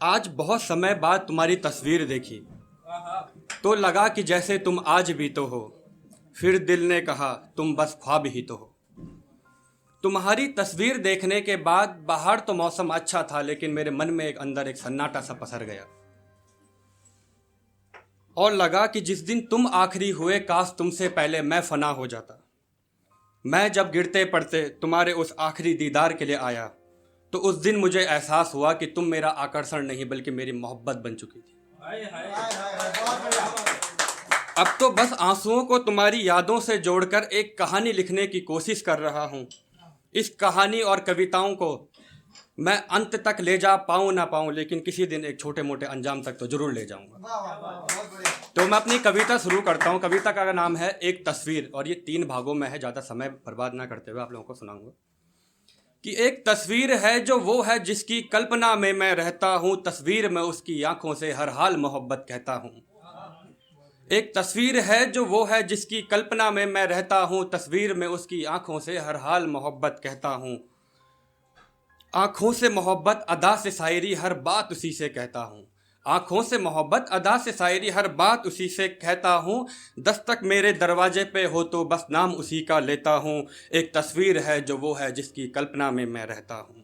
आज बहुत समय बाद तुम्हारी तस्वीर देखी तो लगा कि जैसे तुम आज भी तो हो। फिर दिल ने कहा तुम बस ख्वाब ही तो हो। तुम्हारी तस्वीर देखने के बाद बाहर तो मौसम अच्छा था, लेकिन मेरे मन में अंदर एक सन्नाटा सा पसर गया और लगा कि जिस दिन तुम आखिरी हुए काश तुमसे पहले मैं फना हो जाता। मैं जब गिरते पड़ते तुम्हारे उस आखिरी दीदार के लिए आया तो उस दिन मुझे एहसास हुआ कि तुम मेरा आकर्षण नहीं बल्कि मेरी मोहब्बत बन चुकी थी। अब तो बस आंसुओं को तुम्हारी यादों से जोड़कर एक कहानी लिखने की कोशिश कर रहा हूँ। इस कहानी और कविताओं को मैं अंत तक ले जा पाऊँ ना पाऊँ, लेकिन किसी दिन एक छोटे मोटे अंजाम तक तो जरूर ले जाऊँगा। तो मैं अपनी कविता शुरू करता हूँ। कविता का नाम है एक तस्वीर और ये 3 भागों में है। ज़्यादा समय बर्बाद ना करते हुए आप लोगों को सुनाऊंगा कि एक तस्वीर है जो वो है जिसकी कल्पना में मैं रहता हूँ। तस्वीर में उसकी आंखों से हर हाल मोहब्बत कहता हूँ। एक तस्वीर है जो वो है जिसकी कल्पना में मैं रहता हूँ। तस्वीर में उसकी आंखों से हर हाल मोहब्बत कहता हूँ। आंखों से मोहब्बत अदा से शायरी हर बात उसी से कहता हूँ। आंखों से मोहब्बत अदा से शायरी हर बात उसी से कहता हूँ। दस्तक मेरे दरवाजे पे हो तो बस नाम उसी का लेता हूँ। एक तस्वीर है जो वो है जिसकी कल्पना में मैं रहता हूँ।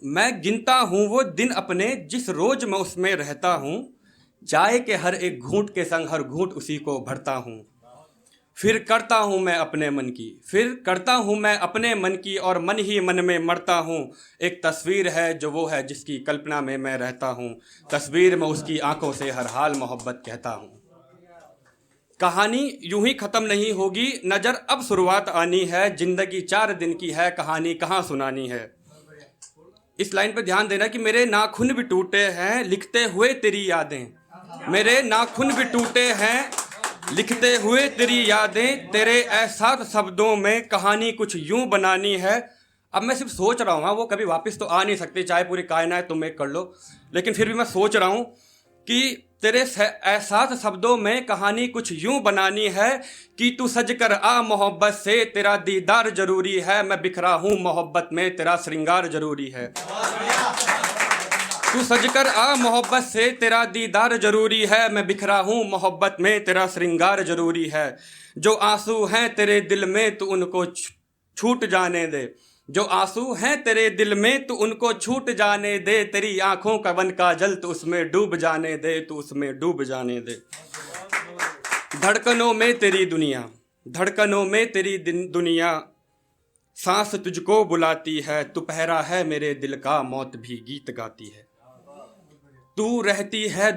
मैं गिनता हूँ वो दिन अपने जिस रोज मैं उसमें रहता हूँ। चाय के हर एक घूंट के संग हर घूंट उसी को भरता हूँ। फिर करता हूँ मैं अपने मन की और मन ही मन में मरता हूँ। एक तस्वीर है जो वो है जिसकी कल्पना में मैं रहता हूँ। तस्वीर में उसकी आंखों से हर हाल मोहब्बत कहता हूँ। कहानी यूं ही ख़त्म नहीं होगी, नज़र अब शुरुआत आनी है। जिंदगी 4 दिन की है, कहानी कहाँ सुनानी है। इस लाइन पे ध्यान देना कि मेरे नाखून भी टूटे हैं लिखते हुए तेरी यादें। मेरे नाखून भी टूटे हैं लिखते हुए तेरी यादें। तेरे एहसास शब्दों में कहानी कुछ यूं बनानी है। अब मैं सिर्फ सोच रहा हूँ, वो कभी वापस तो आ नहीं सकती, चाहे पूरी कायनात तुम एक कर लो, लेकिन फिर भी मैं सोच रहा हूँ कि तेरे एहसास शब्दों में कहानी कुछ यूं बनानी है कि तू सज कर आ मोहब्बत से तेरा दीदार जरूरी है। मैं बिखरा हूँ मोहब्बत में तेरा श्रृंगार जरूरी है। तू सज कर आ मोहब्बत से तेरा दीदार जरूरी है। मैं बिखरा हूँ मोहब्बत में तेरा श्रृंगार जरूरी है। जो आंसू हैं तेरे दिल में तू उनको छूट जाने दे। जो आंसू हैं तेरे दिल में तू उनको छूट जाने दे। तेरी आंखों का वन काजल तू उसमें डूब जाने दे। तू उसमें डूब जाने दे। धड़कनों में तेरी दुनिया सांस तुझको बुलाती है। तू पहरा है मेरे दिल का, मौत भी गीत गाती है। तू रहती है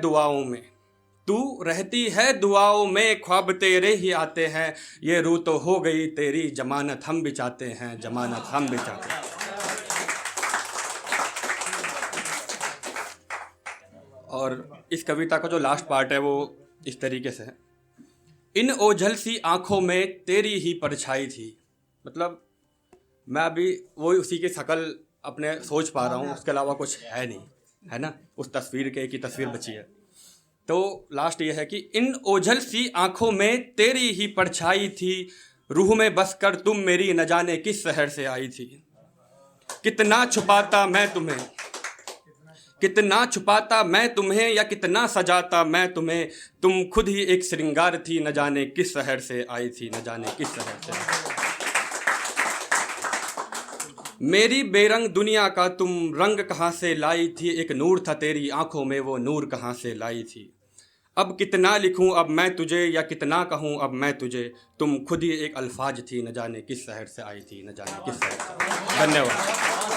दुआओं में ख्वाब तेरे ही आते हैं। ये रूह तो हो गई तेरी, जमानत हम भी चाहते हैं। और इस कविता का जो लास्ट पार्ट है वो इस तरीके से है। इन ओझल सी आंखों में तेरी ही परछाई थी। मतलब मैं अभी वही उसी की शक्ल अपने सोच पा रहा हूँ, उसके अलावा कुछ है नहीं, है ना। उस तस्वीर के की तस्वीर बची है। तो लास्ट ये है कि इन ओझल सी आंखों में तेरी ही परछाई थी। रूह में बसकर तुम मेरी, न जाने किस शहर से आई थी। कितना छुपाता मैं तुम्हें या कितना सजाता मैं तुम्हें। तुम खुद ही एक श्रृंगार थी, न जाने किस शहर से आई थी। मेरी बेरंग दुनिया का तुम रंग कहाँ से लाई थी। एक नूर था तेरी आंखों में, वो नूर कहाँ से लाई थी। अब कितना लिखूं अब मैं तुझे या कितना कहूं अब मैं तुझे। तुम खुद ही एक अल्फाज थी, न जाने किस शहर से आई थी। धन्यवाद।